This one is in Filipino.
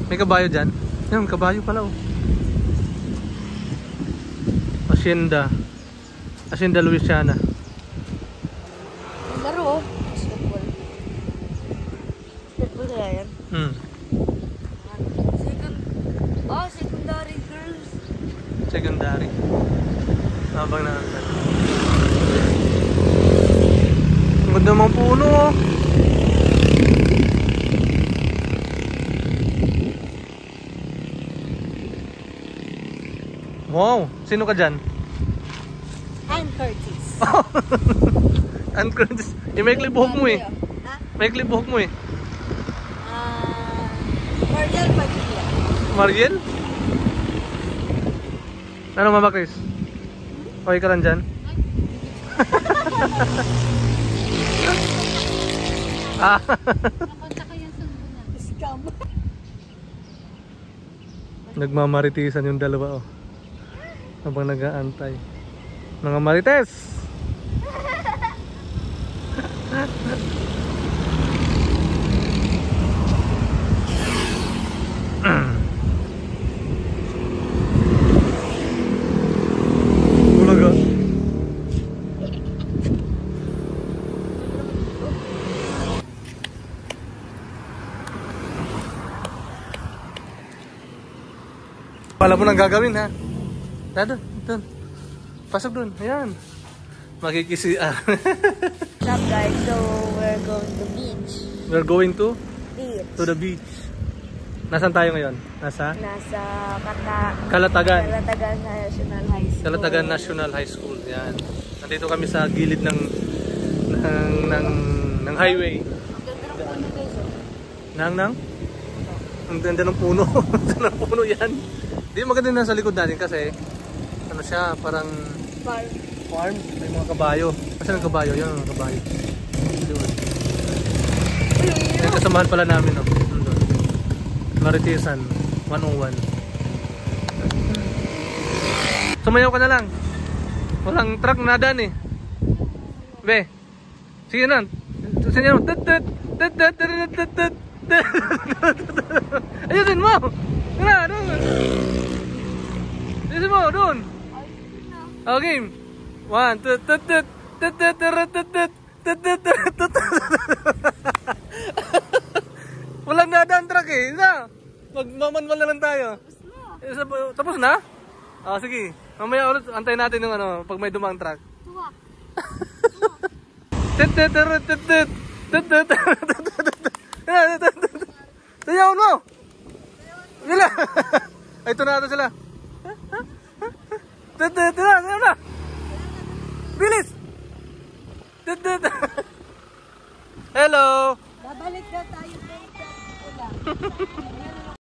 May kabayo dyan? Yan, kabayo pala oh. Hacienda Louisiana. Laro oh. Basketball. Basketball kaya yan? Secondary girls. Secondary. Habang naansan. Ang ganda mga puno oh. Wow! Sino ka dyan? Ann Curtis. Ann Curtis. Maikli buhok mo eh. Ha? Maikli buhok mo eh. Mariel Padilla. Mariel? Ano Mama Chris? Okay ka lang dyan? Nakonta ko yung sundo na. Scam. Nagmamaritisan yung dalawa oh. Habang nag-aantay. Mga marites! Bulaga. Pala mo nang gagawin ha. Doon. Pasok doon. Ayan. Makikisi-ar. What's up guys? So we're going to beach. We're going to? Beach. To the beach. Nasaan tayo ngayon? Nasa Calatagan. Calatagan National High School. Calatagan National High School. Yan. Nandito kami sa gilid ng highway. Ang ganda ng puno guys. Ang ganda ng puno. Ang ganda ng puno yan. Hindi maganda na sa likod natin kasi ano siya, parang farm. May mga kabayo. Kasi ang kabayo? Yan ang kabayo. May kasamahan pala namin oh. Maritisan 101. Sumayaw ka na lang. Walang truck na daan eh. Be. Sige na. Sinyaw. Ayusin mo. Tara, doon. Ayusin mo, doon. Oh, game. 1, 2, walang nadaan truck eh. Isa. Magmamanwal na lang tayo. Tapos na? Ah, sige. Mamaya ulit antayin natin yung ano pag may dumaang truck. Sayawan mo. Sila. Ay, ito na sila. Sayaw na. Bilis. Hello. Babalik na tayo sa